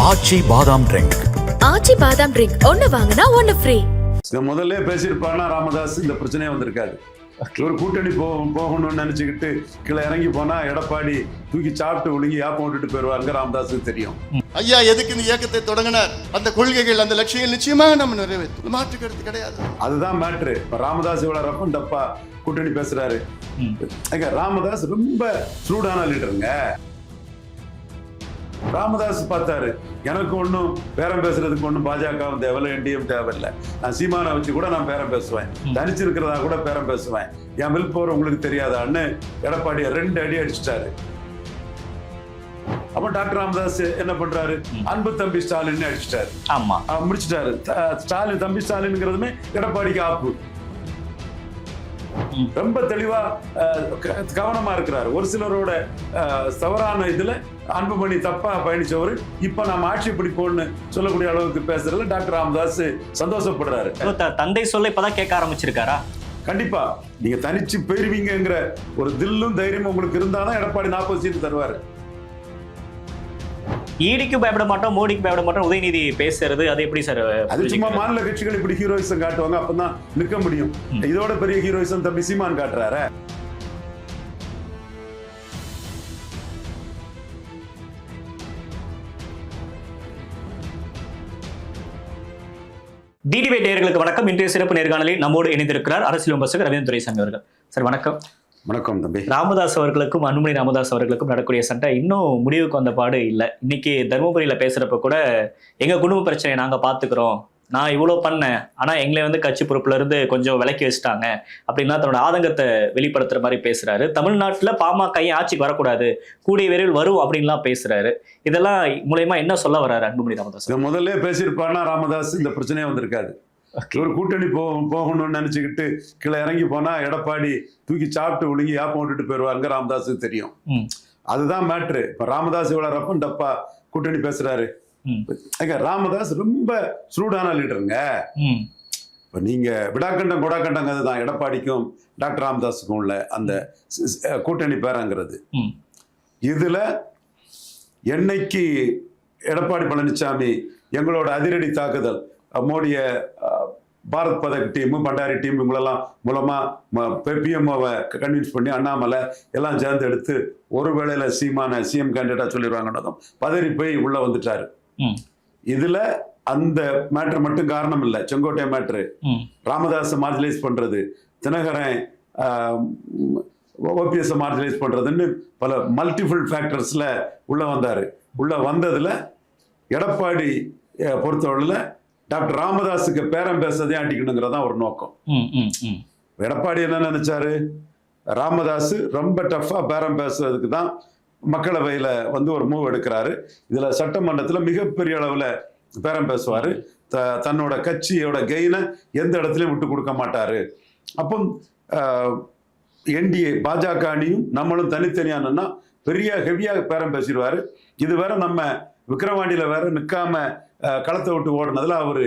ஆச்சி பாதாம் ட்ரிங்க். ஆச்சி பாதாம் ட்ரிங்க் ஒன்னு வாங்கினா ஒன்னு ஃப்ரீ. முதல்ல பேசியிருப்பாருன்னா ராமதாஸ் இந்த பிரச்சனையே வந்திருக்காது. ஒரு கூட்டணி போகணும்னு நினைச்சுக்கிட்டு கீழே இறங்கி போனா எடப்பாடி தூக்கி சாப்பிட்டு ஒழுங்கி யாப்பம் விட்டுட்டு போயிருவாருங்க. ராமதாஸுக்கு தெரியும். ஐயா எதுக்கு இந்த இயக்கத்தை தொடங்கினார், அந்த கொள்கைகள் அந்த லட்சியங்கள் நிச்சயமாக நம்ம நிறைவேற்றும், மாற்று கருத்து கிடையாது. அதுதான் மேட்ரு. இப்ப ராமதாஸ் இவ்வளவு ரப்பம் டப்பா கூட்டணி பேசுறாரு. ராமதாஸ் ரொம்ப சூடான லீடருங்க. ராமதாஸ் பார்த்தாரு, எனக்கு ஒன்றும் பேரம் பேசுறதுக்கு ஒன்றும் பாஜக தேவையில்லை, என்டிஎம் தேவையில்லை, நான் சீமானை வச்சு கூட நான் பேரம் பேசுவேன், தனிச்சிருக்கிறதா கூட பேரம் பேசுவேன், என் வில் போற உங்களுக்கு தெரியாதான்னு எடப்பாடியை 2 அடி அடிச்சிட்டாரு. அப்ப டாக்டர் ராமதாஸ் என்ன பண்றாரு, அன்பு தம்பி ஸ்டாலின் அடிச்சிட்டாரு. ஆமா, முடிச்சிட்டாரு. ஸ்டாலின் தம்பி ஸ்டாலின்ங்கிறதுமே எடப்பாடிக்கு ஆப்பு. ரொம்ப தெளிவா கவனமா இருக்கிறாரு. ஒரு சிலரோட தவறான இதுல அன்புமணி தப்பா பயணிச்சவரு இப்ப நம்ம ஆட்சி பிடிப்போம்னு சொல்லக்கூடிய அளவுக்கு பேசுறதுல டாக்டர் ராமதாஸ் சந்தோஷப்படுறாரு. தந்தை சொல்ல இப்பதான் கேட்க ஆரம்பிச்சிருக்காரா? கண்டிப்பா நீங்க தனிச்சு போயிருவீங்கிற ஒரு தில்லும் தைரியமும் உங்களுக்கு இருந்தாதான் எடப்பாடி 40 சீட்டு தருவாரு. ஈடிக்கு பயப்பட மாட்டோம், மோடிக்கு பயப்பட மாட்டோம், உதயநிதி பேசுறது அது எப்படி சார்? அது சும்மா மாநில கட்சிகள் இப்படி ஹீரோயிசம் காட்டுவாங்க, அப்பதான் நிக்க முடியும். இதோட பெரிய ஹீரோயிசம் தம்பி சீமான் காட்டுறாரு. டிடிவி நேயர்களுக்கு வணக்கம். இன்றைய சிறப்பு நேர்காணலில் நம்மோடு இணைந்திருக்கிறார் அரசியல் விமர்சகர் ரவீந்திர துரைசாமி அவர்கள். சார் வணக்கம். வணக்கம் தம்பி. ராமதாஸ் அவர்களுக்கும் அன்புமணி ராமதாஸ் அவர்களுக்கும் நடக்கூடிய சண்டை இன்னும் முடிவுக்கு வந்த பாடு இல்லை. இன்னைக்கு தருமபுரியில பேசுறப்ப கூட எங்க குடும்ப பிரச்சனையை நாங்க பாத்துக்கிறோம், நான் இவ்வளவு பண்ணேன், ஆனா எங்களை கட்சி பொறுப்புல இருந்து கொஞ்சம் விலக்கி வச்சுட்டாங்க அப்படின்னா தன்னோட ஆதங்கத்தை வெளிப்படுத்துற மாதிரி பேசுறாரு. தமிழ்நாட்டுல பாமக ஆட்சிக்கு வரக்கூடாது, கூடிய விரைவில் வரும் அப்படின்லாம் பேசுறாரு. இதெல்லாம் மூலயமா என்ன சொல்ல வர்றாரு அன்புமணி ராமதாஸ்? முதல்ல பேசியிருப்பாருன்னா ராமதாஸ் இந்த பிரச்சனையே வந்திருக்காது. ஒரு கூட்டணி போகணும்னு நினைச்சுக்கிட்டு கீழே இறங்கி போனா எடப்பாடி தூக்கி சாப்பிட்டு ஒழுங்கி யாப்பம் விட்டுட்டு போயிருவாருங்க. ராமதாஸுக்கு தெரியும். அதுதான் மேட்ரு. இப்ப ராமதாஸ் இவ்வளவு ரப்பம் டப்பா கூட்டணி பேசுறாரு. ராமதாஸ் ரொம்ப சூடான லீடருங்க. இப்ப நீங்க விடாக்கண்டம் கொடாக்கண்டம் அதுதான் எடப்பாடிக்கும் டாக்டர் ராமதாஸுக்கும் உள்ள அந்த கூட்டணி பேரங்கிறது. இதுல என்னைக்கு எடப்பாடி பழனிசாமி எங்களோட அதிரடி தாக்குதல், மோடிய பாரத் பதக் டீமு, பண்டாரி டீம் இவங்களெல்லாம் மூலமா பிஎம்ஓவை கன்வின்ஸ் பண்ணி அண்ணாமலை எல்லாம் சேர்ந்து எடுத்து ஒரு வேளையில சீமான சிஎம் கேண்டிடேட்டா சொல்லிடுவாங்கன்னதும் பதறி போய் உள்ள வந்துட்டாரு. இதுல அந்த மேட்ரு மட்டும் காரணம் இல்லை. செங்கோட்டை மேட்ரு, ராமதாஸை மார்ஜினைஸ் பண்றது, தினகரன் ஓபிஎஸ் மார்ஜினைஸ் பண்றதுன்னு பல மல்டிபிள் ஃபேக்டர்ஸ்ல உள்ள வந்தாரு. உள்ள வந்ததுல எடப்பாடி பொறுத்தவரையில டாக்டர் ராமதாஸுக்கு பேரம் பேசுறதே ஆட்டிக்கணுங்கிறதா ஒரு நோக்கம். எடப்பாடி என்ன நினைச்சாரு, ராமதாஸ் ரொம்ப டஃபா பேரம் பேசுறதுக்கு தான் மக்களவையில ஒரு மூவ் எடுக்கிறாரு. இதுல சட்டமன்றத்துல மிகப்பெரிய அளவுல பேரம் பேசுவாரு. தன்னோட கட்சியோட கெயினை எந்த இடத்துலயும் விட்டு கொடுக்க மாட்டாரு. அப்போ என்டிஏ பாஜக அணியும் நம்மளும் தனித்தனியானா பெரிய ஹெவியாக பேரம் பேசிடுவாரு. இது வேற நம்ம விக்கிரவாண்டியில வேற நிற்காம களத்தை விட்டு ஓடுனதுல அவரு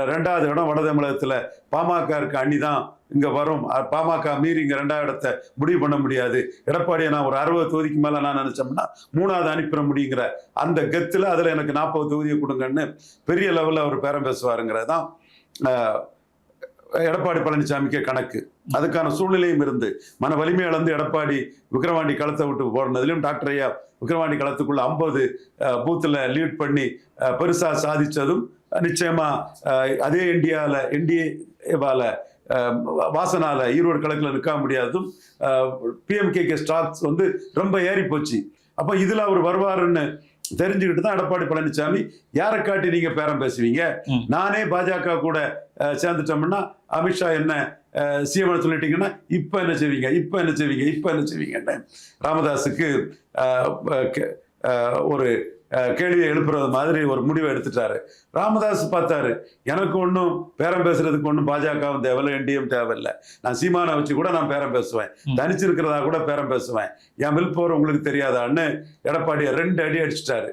2வது இடம் வட தமிழகத்துல பாமக இருக்க அணி தான் இங்க வரும், பாமக மீறி இங்க 2வது இடத்தை முடிவு பண்ண முடியாது, எடப்பாடியை நான் ஒரு 60 தொகுதிக்கு மேல நான் நினைச்சோம்னா 3வது அனுப்பிட முடியுங்கிற அந்த கெத்துல அதுல எனக்கு 40 தொகுதியை கொடுங்கன்னு பெரிய லெவல்ல அவர் பேரம் பேசுவாருங்கிறதான் எடப்பாடி பழனிசாமிக்கு கணக்கு. அதுக்கான சூழ்நிலையும் இருந்து மன வலிமை இழந்து எடப்பாடி விக்கிரவாண்டி களத்தை விட்டு போனதுலையும் டாக்டர் ஐயா விக்கிரவாண்டி களத்துக்குள்ள 50 பூத்துல லீட் பண்ணி பெருசா சாதிச்சதும் நிச்சயமா அதே என்டிஏவால வாசனால ஈரோடு கிழக்குல நிற்க முடியாததும் பிஎம்கே ஸ்டாக்ஸ் ரொம்ப ஏறி போச்சு. அப்ப இதுல அவர் வருவாருன்னு தெரிஞ்சுக்கிட்டு தான் எடப்பாடி பழனிசாமி யாரை காட்டி நீங்க பேரம் பேசுவீங்க, நானே பாஜக கூட சேர்ந்துட்டோம்னா அமித்ஷா என்ன சிஎம் சொல்லிட்டீங்கன்னா இப்ப என்ன செய்வீங்க ராமதாஸுக்கு ஒரு கேள்வியை எழுப்புறது மாதிரி ஒரு முடிவை எடுத்துட்டாரு. ராமதாஸ் பார்த்தாரு, எனக்கு ஒன்றும் பேரம் பேசுறதுக்கு ஒன்றும் பாஜக தேவையில்லை, என்டிஎம் தேவையில்லை, நான் சீமானை வச்சு கூட நான் பேரம் பேசுவேன், தனிச்சிருக்கிறதா கூட பேரம் பேசுவேன், என் வில் போற உங்களுக்கு தெரியாதான்னு எடப்பாடியை 2 அடி அடிச்சிட்டாரு.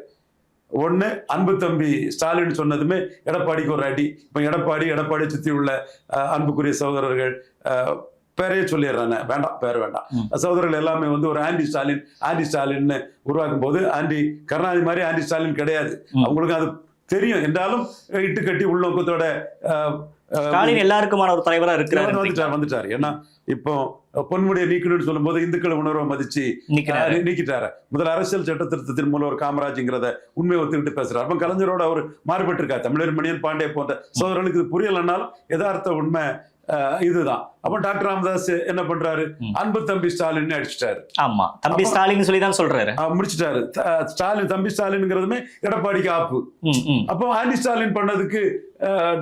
ஒண்ணு அன்பு தம்பி ஸ்டாலின் சொன்னதுமே எடப்பாடிக்கு ஒரு அடி. இப்ப எடப்பாடி சுத்தி உள்ள அன்புக்குரிய சகோதரர்கள் பேரையே சொல்லிடுறேன், வேண்டாம் பேர் வேண்டாம். சகோதரர்கள் எல்லாமே வந்து ஒரு ஆன்டி ஸ்டாலின் உருவாக்கும் போது ஆன்டி கருணாநிதி மாதிரி ஆன்டி ஸ்டாலின் கிடையாது. அவங்களுக்கு அது தெரியும். என்றாலும் இட்டு கட்டி உள்நோக்கத்தோட ஸ்டாலின் எல்லாருக்குமான ஒரு தலைவரா இருக்கிறார், வந்துட்டாரு. ஏன்னா இப்போ பொன்முடியை நீக்கணும்னு சொல்லும் போது இந்துக்களை உணர்வை மதிச்சு நீக்கிட்டாரு. முதல் அரசியல் சட்ட திருத்தத்தின் மூலம் ஒரு காமராஜ்ங்கிறத உண்மையை ஒத்துக்கிட்டு பேசுறாரு. அப்ப கலைஞரோட அவர் மாறுபட்டு இருக்காரு. தமிழர் மணியன் பாண்டே போன்ற சோதரர்களுக்கு இது புரியலன்னாலும் யதார்த்த உண்மை இதுதான். அப்ப டாக்டர் ராமதாஸ் என்ன பண்றாரு, அன்பு தம்பி ஸ்டாலின் அடிச்சுட்டாரு. ஆமா, தம்பி ஸ்டாலின் சொல்லிதான் சொல்றாரு, முடிச்சுட்டாரு. ஸ்டாலின் தம்பி ஸ்டாலின்ங்கிறதுமே எடப்பாடிக்கு ஆப்பு. அப்போ ஆன்டி ஸ்டாலின் பண்ணதுக்கு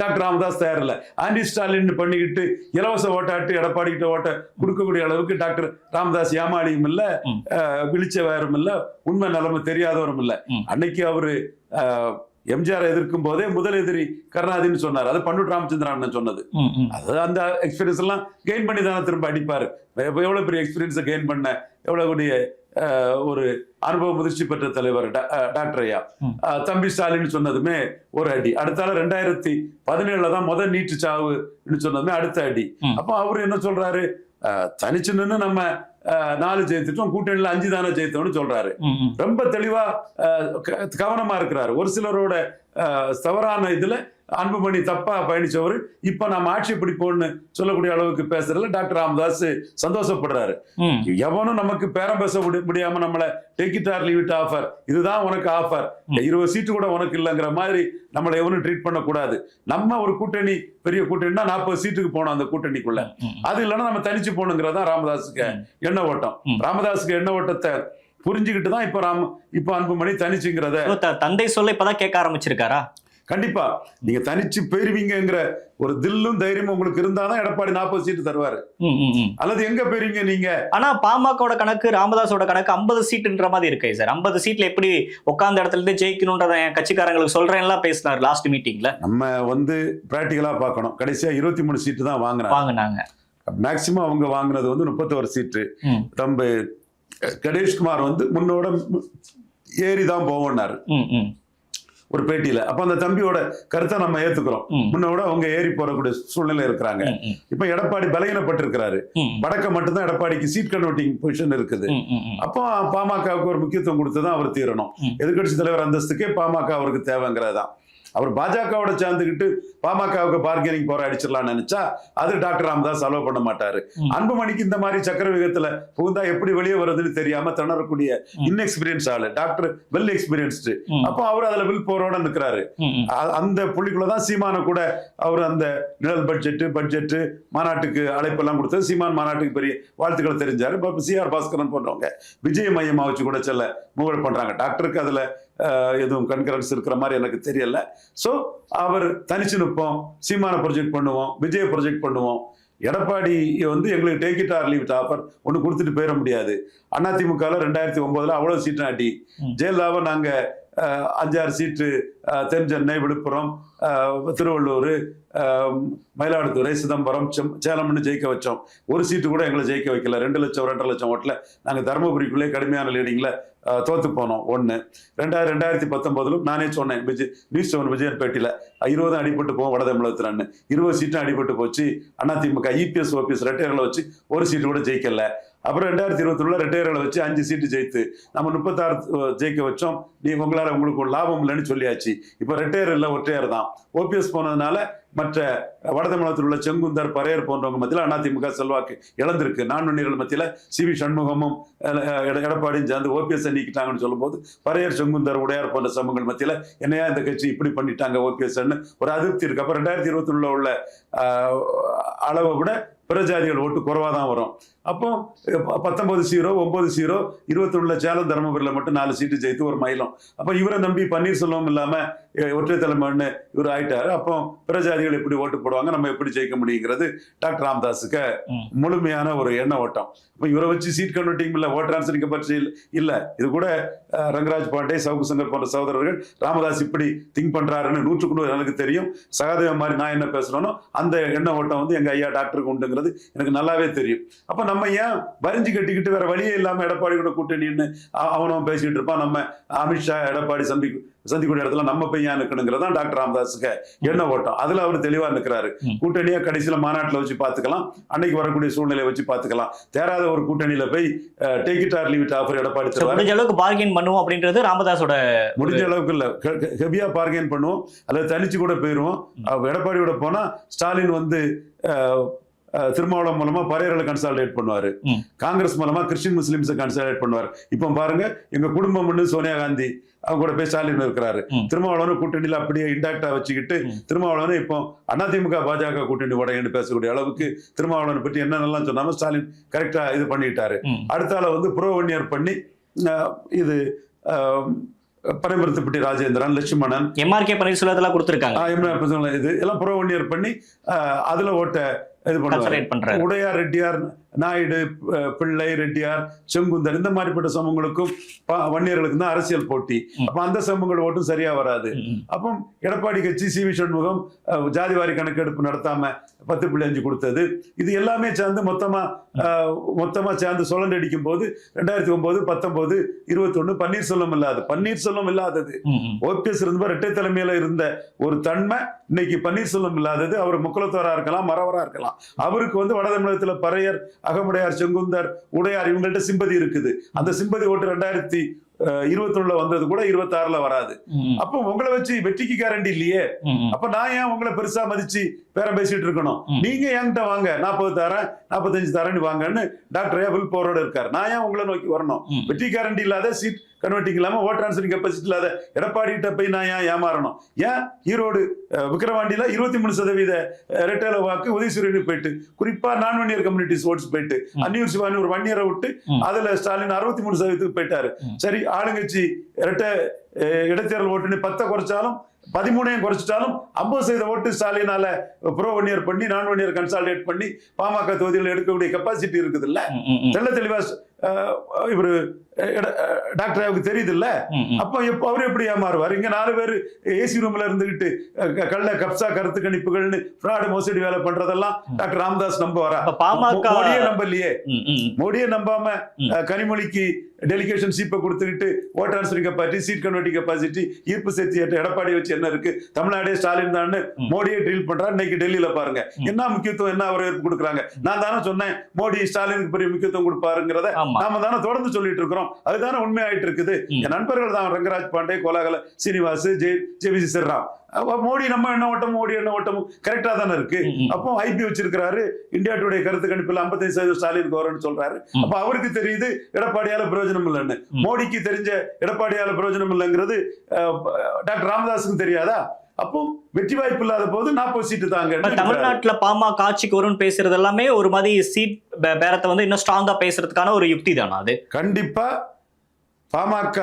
டாக்டர் ராமதாஸ் தயார் இல்ல. ஆன்டி ஸ்டாலின் பண்ணிக்கிட்டு இலவச ஓட்டாட்டு எடப்பாடி கிட்ட ஓட்ட கொடுக்கக்கூடிய அளவுக்கு டாக்டர் ராமதாஸ் ஏமாளியும் இல்ல, விழிச்சவரும் இல்ல, உண்மை நிலைமை தெரியாதவரும் இல்ல. அன்னைக்கு அவரு எம்ஜிஆர் எதிர்க்கும் போதே முதல் எதிரி கருணாநிதினு சொன்னார். அது பண்டூர் ராமச்சந்திரன் சொன்னது. அது அந்த எக்ஸ்பீரியன்ஸ் எல்லாம் கெயின் பண்ணி தானே திரும்ப அடிப்பாரு. எவ்வளவு பெரிய எக்ஸ்பீரியன்ஸை கெயின் பண்ண எவ்வளவு கூடிய ஒரு அனுபவ முதிர்ச்சி பெற்ற தலைவர் டாக்டர் ஐயா. தம்பி ஸ்டாலின் சொன்னதுமே ஒரு அடி. அடுத்தால 2017 தான் முதல் நீட்டு சாவுன்னு சொன்னதுமே அடுத்த அடி. அப்போ அவரு என்ன சொல்றாரு, தனிச்சு நின்று நம்ம 4 ஜெயித்துட்டோம், கூட்டணியில 5 தானே ஜெயித்தோம்னு சொல்றாரு. ரொம்ப தெளிவா கவனமா இருக்கிறாரு. ஒரு சிலரோட தவறான இதுல அன்புமணி தப்பா பயணிச்சவரு இப்ப நம்ம ஆட்சி பிடிப்போம்னு சொல்லக்கூடிய அளவுக்கு பேசுறதுல டாக்டர் ராமதாஸ் சந்தோஷப்படுறாரு. எவனும் நமக்கு பேரம் பேச முடியாம நம்மள take it or leave it offer, இதுதான் உனக்கு ஆஃபர், 20 சீட்டு கூட உனக்கு இல்லைங்கிற மாதிரி நம்மளை எவனும் ட்ரீட் பண்ணக்கூடாது. நம்ம ஒரு கூட்டணி பெரிய கூட்டணினா 40 சீட்டுக்கு போனோம் அந்த கூட்டணிக்குள்ள. அது இல்லைன்னா நம்ம தனிச்சு போகணுங்கிறதா ராமதாஸுக்கு எண்ண ஓட்டம். ராமதாஸுக்கு எண்ண ஓட்டத்தை புரிஞ்சுக்கிட்டு தான் இப்ப அன்புமணி தனிச்சுங்கிறத தந்தை சொல்ல இப்பதான் கேட்க ஆரம்பிச்சிருக்காரா? கண்டிப்பா நீங்க தனிச்சு போயிருவீங்கிற ஒரு தில்லும் தைரியமும் உங்களுக்கு இருந்தாதான் எடப்பாடி 40 சீட்டு தருவாரு. அல்லது எங்க போயிருவீங்க நீங்க? ஆனா பாமகவோட கணக்கு, ராமதாஸோட கணக்கு 50 சீட்டுன்ற மாதிரி இருக்கு சார். 50 சீட்ல எப்படி உட்கார்ந்த இடத்துல இருந்து ஜெயிக்கணும்ன்றத என் கட்சிக்காரங்களுக்கு சொல்றேன்லாம் பேசினார் லாஸ்ட் மீட்டிங்ல. நம்ம வந்து பிராக்டிகலா பார்க்கணும். கடைசியா 23 சீட்டு தான் வாங்கினாங்க. மேக்சிமம் அவங்க வாங்கினது வந்து 31 சீட்டு. தம்பி கணேஷ்குமார் வந்து முன்னோட ஏறிதான் போவோம்னாரு ஒரு பேட்டியில. அப்ப அந்த தம்பியோட கருத்தை நம்ம ஏத்துக்கிறோம். முன்னோட அவங்க ஏறி போறக்கூடிய சூழ்நிலை இருக்கிறாங்க. இப்ப எடப்பாடி பலகீனப்பட்டிருக்கிறாரு. வடக்க மட்டும்தான் எடப்பாடிக்கு சீட் கன்வெர்ட்டிங் பொசிஷன் இருக்குது. அப்போ பாமகவுக்கு ஒரு முக்கியத்துவம் கொடுத்துதான் அவர் தீரணும். எதிர்கட்சி தலைவர் அந்தஸ்துக்கே பாமக அவருக்கு தேவைங்கிறதான். அவர் பாஜகவோட சேர்ந்துக்கிட்டு பாமகவுக்கு பார்கெனிங் போற அடிச்சிடலாம்னு நினைச்சா அது டாக்டர் ராமதாஸ் அலோவ் பண்ண மாட்டாரு. அன்புமணிக்கு இந்த மாதிரி சக்கர விகத்துல புகுந்தா எப்படி வெளியே வருதுன்னு தெரியாம திணறக்கூடிய இன்எக்ஸ்பீரியன்ஸ் ஆளு. Doctor well experienced. அப்போ அவர் அதுல வில் போரோட நிற்கிறாரு. அந்த புள்ளிக்குள்ளதான் சீமான கூட அவர் அந்த நிழல் பட்ஜெட் மாநாட்டுக்கு அழைப்பெல்லாம் கொடுத்தது. சீமான் மாநாட்டுக்கு பெரிய வாழ்த்துக்களை தெரிஞ்சாரு. இப்போ CR பாஸ்கரன் போன்றவங்க விஜய மையமா வச்சு கூட செல்ல முகல் பண்றாங்க. டாக்டருக்கு அதுல எதுவும் கன்கரன்ஸ் இருக்கிற மாதிரி எனக்கு தெரியல. சோ அவர் தனிச்சு நிற்போம், சீமான ப்ரொஜெக்ட் பண்ணுவோம், விஜய ப்ரொஜெக்ட் பண்ணுவோம். எடப்பாடி வந்து எங்களுக்கு take it or leave it offer ஒன்று கொடுத்துட்டு போயிட முடியாது. அதிமுக 2009 அவ்வளவு சீட்டு ஆட்டி, ஜெயலலிதாவை நாங்க 5-6 சீட்டு தென் சென்னை, விழுப்புரம், திருவள்ளூர், மயிலாடுதுறை, சிதம்பரம், சேலம்னு ஜெயிக்க வச்சோம். ஒரு சீட்டு கூட எங்களை ஜெயிக்க வைக்கல. 2 லட்சம் 2.5 லட்சம் ஓட்டுல நாங்க தருமபுரிக்குள்ளே கடுமையான லீடிங்ல தோத்து போனோம். 2019 நானே சொன்னேன் நியூஸ் 7 விஜயன் பேட்டியில 20 அடிபட்டு போவோம் வட தமிழகத்துல, 20 சீட்டும் அடிபட்டு போச்சு. அதிமுக EPS OPS ரெட்டையர்களை வச்சு ஒரு சீட்டு கூட ஜெயிக்கல. அப்புறம் 2021 ரெட்டையர்களை வச்சு 5 சீட்டு ஜெயித்து நம்ம 36 ஜெயிக்க வச்சோம். உங்களால உங்களுக்கு ஒரு லாபம் இல்லைன்னு சொல்லியாச்சு. இப்ப ரெட்டையர் இல்ல, ஒற்றையர் தான். OPS போனதுனால மற்ற வட தமிழகத்தில் உள்ள செங்குந்தர், பரையர் போன்றவங்க மத்தியில் அதிமுக செல்வாக்கு இழந்திருக்கு. நான்மணிகள் மத்தியில CV சண்முகமும் எடப்பாடியும் சேர்ந்து OPS நீக்கிட்டாங்கன்னு சொல்லும் போது பரையர், செங்குந்தர், உடையார் போன்ற சமூகங்கள் மத்தியில என்னையா இந்த கட்சி இப்படி பண்ணிட்டாங்க OPSன்னு ஒரு அதிருப்தி இருக்கு. அப்ப 2021 உள்ள அளவை விட பிற ஜாதிகள் ஓட்டு குறைவா தான் வரும். அப்போ 19-0, 9-0, 21 சேலம், தருமபுரியில மட்டும் 4 சீட்டு ஜெயித்து ஒரு மயிலம். அப்ப இவரை நம்பி பன்னீர்செல்வம் இல்லாம ஒற்றை தலைமைன்னு இவர் ஆயிட்டாரு. அப்போ பிற ஜாதிகள் எப்படி ஓட்டு போடுவாங்க, நம்ம எப்படி ஜெயிக்க முடியுங்கிறது டாக்டர் ராமதாஸுக்கு முழுமையான ஒரு எண்ண ஓட்டம். இப்ப இவரை வச்சு சீட் கன்வெர்ட்டிங் இல்ல, ஓட் டிரான்ஸ்ஃபரிங் பற்றி இல்ல. இது கூட ரங்கராஜ் பாண்டே, சவுக்கு சங்கர் போன்ற சகோதரர்கள் ராமதாஸ் இப்படி திங்க் பண்றாருன்னு 100% எனக்கு தெரியும். சகாதேவன் மாதிரி நான் என்ன பேசுறேனோ அந்த எண்ண ஓட்டம் வந்து எங்க ஐயா டாக்டருக்கு உண்டுங்கிறது எனக்கு நல்லாவே தெரியும். அப்ப நம்ம நம்ம ஏன் வரிஞ்சு கட்டிக்கிட்டு வேற வழியே இல்லாம எடப்பாடி கூட கூட்டணின்னு அவனும் பேசிக்கிட்டு இருப்பான். நம்ம அமித்ஷா எடப்பாடி சந்திக்கூடிய இடத்துல நம்ம பையன் நிற்கணுங்கிறதான் டாக்டர் ராமதாஸுக்கு என்ன ஓட்டம். அதுல அவர் தெளிவா நிற்கிறாரு. கூட்டணியா கடைசியில மாநாட்டில் வச்சு பார்த்துக்கலாம், அன்னைக்கு வரக்கூடிய சூழ்நிலை வச்சு பார்த்துக்கலாம். தேராத ஒரு கூட்டணியில போய் take it or leave it offer Edappadi முடிஞ்ச அளவுக்கு பார்கெயின் பண்ணுவோம் அப்படின்றது ராமதாஸோட. முடிஞ்ச அளவுக்கு இல்ல, ஹெவியா பார்கெயின் பண்ணுவோம், அல்லது தனிச்சு கூட போயிருவோம். எடப்பாடியோட போனா ஸ்டாலின் வந்து திருமாவளவன் மூலமா பரையர்களை கன்சாலிடேட் பண்ணுவாரு, காங்கிரஸ் மூலமா கிறிஸ்டின் முஸ்லிம்ஸை கன்சாலிடேட் பண்ணுவார். இப்போ பாருங்க, எங்க குடும்பம் சோனியா காந்தி அவங்க கூட போய் ஸ்டாலின் இருக்கிறாரு. திருமாவளவன் கூட்டணியில அப்படியே இன்டாக்டா வச்சுக்கிட்டு திருமாவளவன் இப்போ அதிமுக பாஜக கூட்டணி உடையன்னு பேசக்கூடிய அளவுக்கு திருமாவளவனை பற்றி என்னென்னலாம் சொன்னாம ஸ்டாலின் கரெக்டா இது பண்ணிட்டாரு. அடுத்தால வந்து புரோவன்னியர் பண்ணி இது பரமரத்துப்பட்டி ராஜேந்திரன், லட்சுமணன், எம்ஆர்கே பன்னீர்செல்வத்தெல்லாம் கொடுத்துருக்காங்க. இது எல்லாம் புரோவன்னியர் பண்ணி அதுல ஓட்ட இது பண்ணுவாங்க. உடையார், ரெட்டியார், நாயுடு, பிள்ளை, ரெட்டியார், செங்குந்தர் இந்த மாதிரிப்பட்ட சமூகங்களுக்கும் வன்னியர்களுக்கும் தான் அரசியல் போட்டி. அப்ப அந்த சமூகங்கள் ஓட்டும் சரியா வராது. அப்போ எடப்பாடி கட்சி சி.வி. சண்முகம் ஜாதிவாரி கணக்கெடுப்பு நடத்தாம 10.5 கொடுத்தது, இது எல்லாமே சேர்ந்து மொத்தமா சேர்ந்து சுழண்டடிக்கும் போது 2009, 19, 21 பன்னீர்செல்வம் இல்லாதது ஓபிஎஸ் இருந்த இரட்டை தலைமையில இருந்த ஒரு தன்மை இன்னைக்கு பன்னீர்செல்வம் இல்லாதது. அவர் முக்குலத்தோரா இருக்கலாம், மறவரா இருக்கலாம், அவருக்கு வந்து வட தமிழகத்துல பறையர், அகமுடையார், செங்குந்தர், உடையார் இவங்கள்ட்ட சிம்பதி இருக்குது. அந்த சிம்பதி ஓட்டு 2021 வந்தது கூட 26 வராது. அப்போ உங்களை வச்சு வெற்றிக்கு கேரண்டி இல்லையே. அப்ப நான் ஏன் உங்களை பெருசா மதிச்சு பேரம் பேசிட்டு இருக்கணும்? நீங்க என்கிட்ட வாங்க, 40 தரேன், 45 தரேன்னு வாங்கன்னு டாக்டர் வில் போரோட இருக்காரு. நான் ஏன் உங்களை நோக்கி வரணும்? வெற்றி கேரண்டி இல்லாத, சீட் கன்வெர்ட்டிங் இல்லாம, ஓட் டிரான்ஸ்ஃபரிங் கெப்பாசிட்டி இல்லாத எடப்பாடி கிட்ட போய் நான் ஏன் ஏமாறணும்? ஏன் ஈரோடு விக்கிரவாண்டியில 23% ரெட்டேல வாக்கு உதயசூரியனுக்கு போயிட்டு, குறிப்பா நான் வன்னியர் கம்யூனிட்டிஸ் ஓட்ஸ் போயிட்டு, அந்நியூர் சிவானி ஒரு வன்னியரை விட்டு அதுல ஸ்டாலின் 63% போயிட்டாரு. சரி, ஆளுங்கட்சி இடைத்தேர்தல் ஓட்டுன்னு 10 குறைச்சாலும் 13 குறைச்சிட்டாலும் 50% ஓட்டு ஸ்டாலினால ப்ரோ வன்னியர் பண்ணி நான் வன்னியர் கன்சாலிடேட் பண்ணி பாமக தொகுதியில் எடுக்கக்கூடிய கெப்பாசிட்டி இருக்குது இல்ல, தெளிவா இவரு டாக்டர் தெரியுது இல்ல. அப்ப அவரு எப்படி ஏமாறுவார்? இங்க 4 பேர் ஏசி ரூம்ல இருந்துகிட்டு கள்ள கப்சா கருத்து கணிப்புகள்னு ஃப்ராட் மோசடி வேலை பண்றதெல்லாம் டாக்டர் ராமதாஸ் நம்புவாரா? மோடியே நம்பலையே. மோடியே நம்பாம கனிமொழிக்கு டெலிகேஷன் சீப்பை கொடுத்துக்கிட்டு vote transferring capacity, seat converting capacity, ஈர்ப்பு சக்தி எடப்பாடி வச்சு என்ன இருக்கு, தமிழ்நாடே ஸ்டாலின் தான் மோடியே ட்ரீல் பண்றாரு. இன்னைக்கு டெல்லியில பாருங்க என்ன முக்கியத்துவம், என்ன வரவேற்பு கொடுக்குறாங்க. நான் தானே சொன்னேன் மோடி ஸ்டாலினுக்கு பெரிய முக்கியத்துவம் கொடுப்பாருங்கிறத நாம தானே தொடர்ந்து சொல்லிட்டு இருக்கிறோம். அதுதானே உண்மையாயிட்டு இருக்குது. என் நண்பர்கள் தான் ரங்கராஜ் பாண்டே, கோலாகல சீனிவாஸ், ஜேவிசி சிர்ராம். மோடி நம்ம என்ன ஓட்டமும் மோடி என்ன ஓட்டமும் கரெக்டா தானே இருக்கு. அப்போ ஐபி வச்சிருக்கிறாரு, இந்தியா டுடே கருத்து கணிப்புல 55% ஸ்டாலின் கவர்னு சொல்றாரு. அப்ப அவருக்கு தெரியுது எடப்பாடியால பிரயோஜனம் இல்லைன்னு. மோடிக்கு தெரிஞ்ச எடப்பாடியால பிரயோஜனம் இல்லைங்கிறது டாக்டர் ராமதாஸுக்கு தெரியாதா? அப்போ வெற்றி வாய்ப்பு இல்லாத போது 40 சீட்டு தாங்க. தமிழ்நாட்டுல பாமக ஆட்சிக்கு வரும்னு பேசுறது எல்லாமே ஒரு மாதிரி சீட் பேரத்தை வந்து இன்னும் ஸ்ட்ராங்கா பேசுறதுக்கான ஒரு யுக்தி தானா அது? கண்டிப்பா பாமக,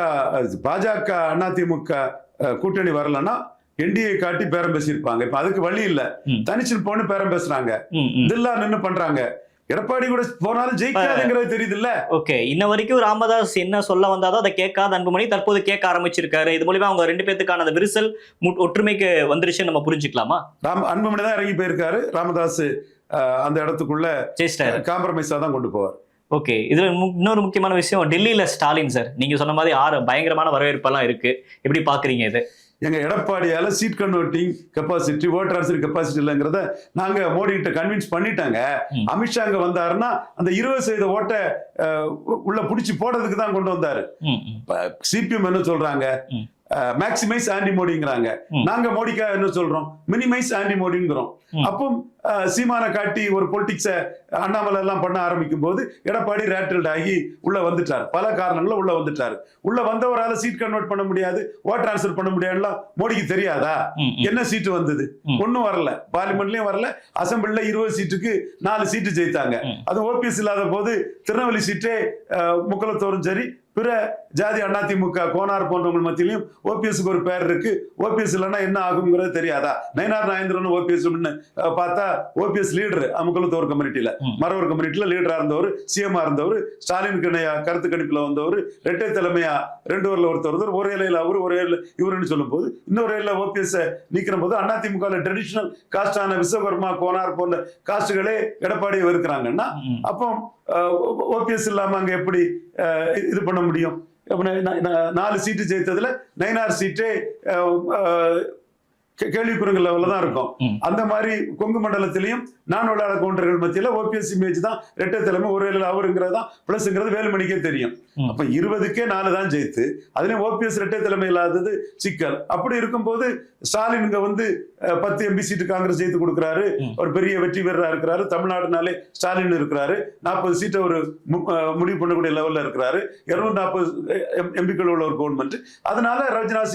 பாஜக, அதிமுக கூட்டணி வரலன்னா என்டிஏ காட்டி பேரம் பேசியிருப்பாங்க. இப்ப அதுக்கு வழி இல்ல, தனிச்சு போன்னு பேரம் பேசுறாங்க, இதெல்லாம் நின்னு பண்றாங்க. எடப்பாடி கூட போனாலும் ஜெயிக்காதுங்கிறது தெரியுது இல்ல. ஓகே, இன்ன வரைக்கும் ராமதாஸ் என்ன சொல்ல வந்தாதோ அதை கேட்காத அன்புமணி தற்போது கேட்க ஆரம்பிச்சிருக்காரு. இது மூலமா அவங்க 2 பேத்துக்கான அந்த விரிசல் ஒற்றுமைக்கு வந்துருச்சு நம்ம புரிஞ்சுக்கலாமா? அன்புமணி தான் இறங்கி போயிருக்காரு, ராமதாஸ் அந்த இடத்துக்குள்ள காம்ப்ரமைஸா தான் கொண்டு போவார். ஓகே, இதுல இன்னொரு முக்கியமான விஷயம், டெல்லியில ஸ்டாலின் சார் நீங்க சொன்ன மாதிரி பயங்கரமான வரவேற்பெல்லாம் இருக்கு, எப்படி பாக்குறீங்க இது? எங்க எடப்பாடியால seat converting capacity, vote transfer capacity இல்லைங்கிறத நாங்க மோடி கிட்ட கன்வின்ஸ் பண்ணிட்டாங்க. அமித்ஷா அங்க வந்தாருன்னா அந்த 20% ஓட்டை உள்ள புடிச்சு போடுறதுக்கு தான் கொண்டு வந்தாரு. சிபிஎம் என்ன சொல்றாங்க, மேக்சிமைஸ் ஆன்டி மோடிங்கிறாங்க. நாங்க மோடிக்கா என்ன சொல்றோம், மினிமைஸ் ஆன்டி மோடிங்கிறோம். அப்போ சீமான காட்டி ஒரு பொலிட்டிக்ஸ அண்ணாமலை எல்லாம் பண்ண ஆரம்பிக்கும் போது எடப்பாடி ரேட்டில்ட் ஆகி உள்ள வந்துட்டார். பல காரணங்கள உள்ள வந்துட்டாரு. உள்ள வந்தவரால சீட் கன்வெர்ட் பண்ண முடியாது, ஓட் டிரான்ஸ்ஃபர் பண்ண முடியாதுல மோடிக்கு தெரியாதா? என்ன சீட்டு வந்தது? ஒன்னும் வரல, பார்லிமெண்ட்லயும் வரல. அசம்பிளில 20 சீட்டுக்கு 4 சீட்டு ஜெயித்தாங்க. அது ஓபிஎஸ் இல்லாத போது திருநெல்வேலி சீட்டே முக்குலத்தோரும் சரி, பிற ஜாதி அதிமுக கோனார் போன்றவங்க மத்தியிலையும் ஓபிஎஸ்க்கு ஒரு பேர் இருக்கு. ஓபிஎஸ் இல்லைன்னா என்ன ஆகுங்கிறது தெரியாதா? நயினார் நாகேந்திரன் ஓபிஎஸ் பார்த்தா ஓபிஎஸ் லீடர் அமுக்குலத்தோர் கம்யூனிட்டியில, மறவர் கம்யூனிட்டியில லீடரா இருந்தவர், சிஎம்ஆ இருந்தவர், ஸ்டாலினுக்கு கருத்து கணிப்புல வந்தவர், இரட்டை தலைமையா 2 ஊர்ல ஒருத்தர், ஒரே இலையில அவரு ஒரே இவருன்னு சொல்லும் போது இன்னொரு இலையில ஓபிஎஸ் நீக்கிற போது அதிமுக ட்ரெடிஷனல் காஸ்டான விஸ்வகர்மா, கோனார் போன்ற காஸ்டுகளே எடப்பாடியை வெறுக்கிறாங்கன்னா அப்போ ஓபிஎஸ் இல்லாம அங்க எப்படி இது பண்ண முடியும்? 4 சீட்டு ஜெயித்ததுல 9 சீட்டே கேள்விக்குறங்கள் லெவல்ல தான் இருக்கும். அந்த மாதிரி கொங்கு மண்டலத்திலையும் நான் விளையாட கவுண்டர்கள் மத்தியில ஓபிஎஸ் இமேஜ் தான் ரெட்டை தலைமை ஒரு அவருங்கிறது தான் பிளஸ்ங்கிறது வேலுமணிக்கே தெரியும். அப்ப 20க்கே 4 தான் ஜெயித்து அதுலயும் ஓபிஎஸ் ரெட்டை தலைமை இல்லாதது சிக்கல். அப்படி இருக்கும்போது ஸ்டாலின் இங்க வந்து 10 எம்பி சீட்டு காங்கிரஸ் ஜெயித்து கொடுக்குறாரு, ஒரு பெரிய வெற்றி பெறா இருக்கிறாரு. தமிழ்நாடுனாலே ஸ்டாலின் இருக்கிறாரு, 40 சீட்டை ஒரு முடிவு பண்ணக்கூடிய லெவல்ல இருக்கிறாரு, 240 எம்பிக்கள் உள்ள ஒரு கவர்மெண்ட். அதனால ராஜ்நாத்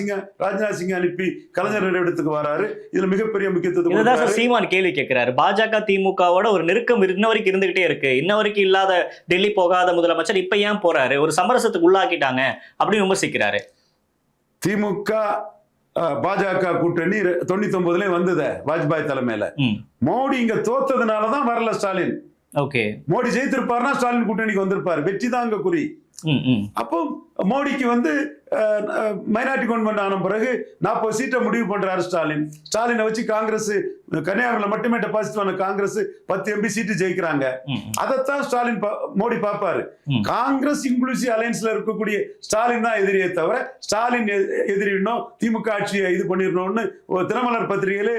சிங் அனுப்பி கலைஞர் இடத்துக்கு வராரு. இதுல மிகப்பெரிய முக்கியத்துவம் சீமான் கேள்வி கேட்கிறாரு. பாஜக திமுகவோட ஒரு நெருக்கம் இன்ன வரைக்கும் இருந்துகிட்டே இருக்கு. இன்ன வரைக்கும் இல்லாத டெல்லி போகாத முதலமைச்சர் இப்ப ஏன் போறாரு? ஒரு சமரசத்துக்கு உள்ளாக்கிட்டாங்க அப்படின்னு விமர்சிக்கிறாரு. திமுக பாஜக கூட்டணி 99 வந்தது வாஜ்பாய் தலைமையில. மோடி இங்க தோத்ததுனாலதான் வரல ஸ்டாலின். ஓகே, மோடி ஜெயித்திருப்பாருன்னா ஸ்டாலின் கூட்டணிக்கு வந்திருப்பாரு. வெற்றி தான் அங்க குறி. அப்போ மோடிக்கு வந்து மைனாரிட்டி கவர்மெண்ட் ஆன பிறகு 40 சீட்டை முடிவு பண்றாரு ஸ்டாலின். ஸ்டாலினை வச்சு காங்கிரஸ் கன்னியாகுமரியில மட்டுமே டெபாசிட் பண்ண காங்கிரஸ் 10 எம்பி சீட்டு ஜெயிக்கிறாங்க. அதைத்தான் ஸ்டாலின் மோடி பார்ப்பாரு. காங்கிரஸ் இன்க்ளூசிவ் அலையன்ஸ்ல இருக்கக்கூடிய ஸ்டாலின் தான் எதிரியே தவிர ஸ்டாலின் எதிரிடணும், திமுக ஆட்சியை இது பண்ணிடணும்னு தினமலர் பத்திரிகையிலே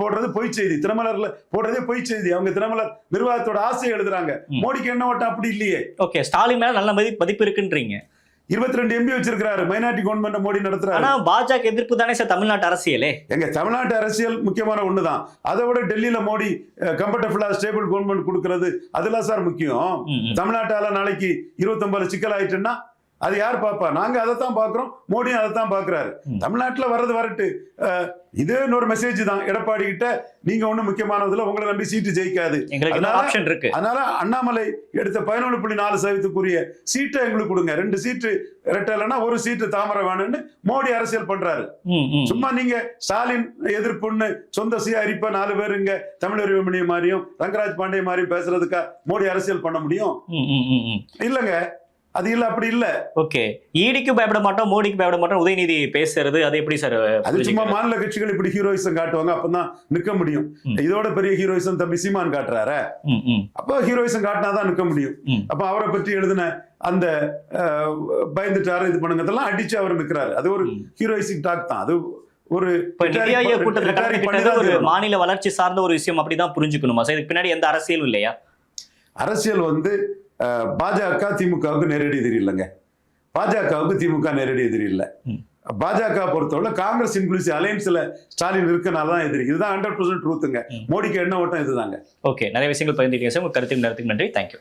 போடுறது பொய் செய்தி. தினமலர்ல போடுறதே பொய் செய்தி. அவங்க தினமலர் நிர்வாகத்தோட ஆசையை எழுதுறாங்க. மோடிக்கு என்ன ஓட்டம் அப்படி இல்லையே. ஓகே, ஸ்டாலின் மேல நல்ல மதிப்பு இருக்குன்றீங்க. 22 எம்பி வச்சிருக்காரு. மைனாரிட்டி கவர்மெண்ட் மோடி நடத்துறாரு. ஆனா பாஜக எதிர்ப்பு தானே சார் தமிழ்நாட்டு அரசியலே. எங்க தமிழ்நாட்டு அரசியல் முக்கியமான ஒண்ணுதான். அதை விட டெல்லியில மோடி கம்ஃபர்டபுளா ஸ்டேபிள் கவர்மெண்ட் கொடுக்கறது அதெல்லாம் சார் முக்கியம். தமிழ்நாட்டால நாளைக்கு 29 சிக்கல் ஆயிட்டுன்னா அது யார் பாப்பா? நாங்க அதைத்தான் பாக்குறோம், மோடியும் அதைத்தான் பாக்குறாரு. தமிழ்நாட்டுல வர்றது வரட்டு. இதே இன்னொரு மெசேஜ் தான் எடப்பாடி கிட்ட, நீங்க ஒண்ணு முக்கியமானதுல உங்களை நம்பி சீட்டு ஜெயிக்காது. அதனால அண்ணாமலை எடுத்த 11.4% சீட்டை எங்களுக்கு கொடுங்க. 2 சீட்டு ரெட்டலைன்னா 1 சீட்டு தாமரை வேணும்னு மோடி அரசியல் பண்றாரு. சும்மா நீங்க ஸ்டாலின் எதிர்ப்புன்னு சொந்த அரிப்பா 4 பேர் இங்க தமிழறிவுமணி மாதிரியும் ரங்கராஜ் பாண்டே மாதிரியும் பேசுறதுக்கா மோடி அரசியல் பண்ண முடியும்? இல்லங்க, அது இல்ல, அப்படி இல்ல. ஓகே, ஈடிக்கு பயப்பட மாட்டோம், மோடிக்கு பயப்பட மாட்டோம், உதயநிதி பேசுறது அது எப்படி சார்? அது சும்மா மாநில கட்சிகள் இப்படி ஹீரோயிசம் காட்டுவாங்க, அப்பதான் நிக்க முடியும். இதோட பெரிய ஹீரோயிசம் தம்பி சீமான் காட்டுறாரு. அப்ப ஹீரோயிசம் காட்டினாதான் நிக்க முடியும். அப்ப அவரை பற்றி எழுதின அந்த பயந்துட்டாரு இது பண்ணுங்கதெல்லாம் அடிச்சு அவர் நிக்கிறாரு. அது ஒரு ஹீரோயிசிக் டாக் தான். அது ஒரு மாநில வளர்ச்சி சார்ந்த ஒரு விஷயம் அப்படிதான் புரிஞ்சுக்கணுமா சார்? இதுக்கு பின்னாடி எந்த அரசியலும் இல்லையா? அரசியல் வந்து பாஜக திமுகவுக்கு நேரடி எதிரி இல்லைங்க. பாஜகவுக்கு திமுக நேரடி எதிரி இல்லை. பாஜக பொறுத்தவரை காங்கிரஸ் இன்க்ளூசிவ் அலையன்ஸ்ல ஸ்டாலின் இருக்கனாலதான் எதிரி. இதுதான் 100% ட்ரூத்துங்க. மோடிக்கு என்ன ஓட்டம் இதுதாங்க. ஓகே, நிறைய விஷயங்கள் பகிர்ந்துட்டீங்க சார். உங்க கருத்துக்கு நன்றி. தேங்க்யூ.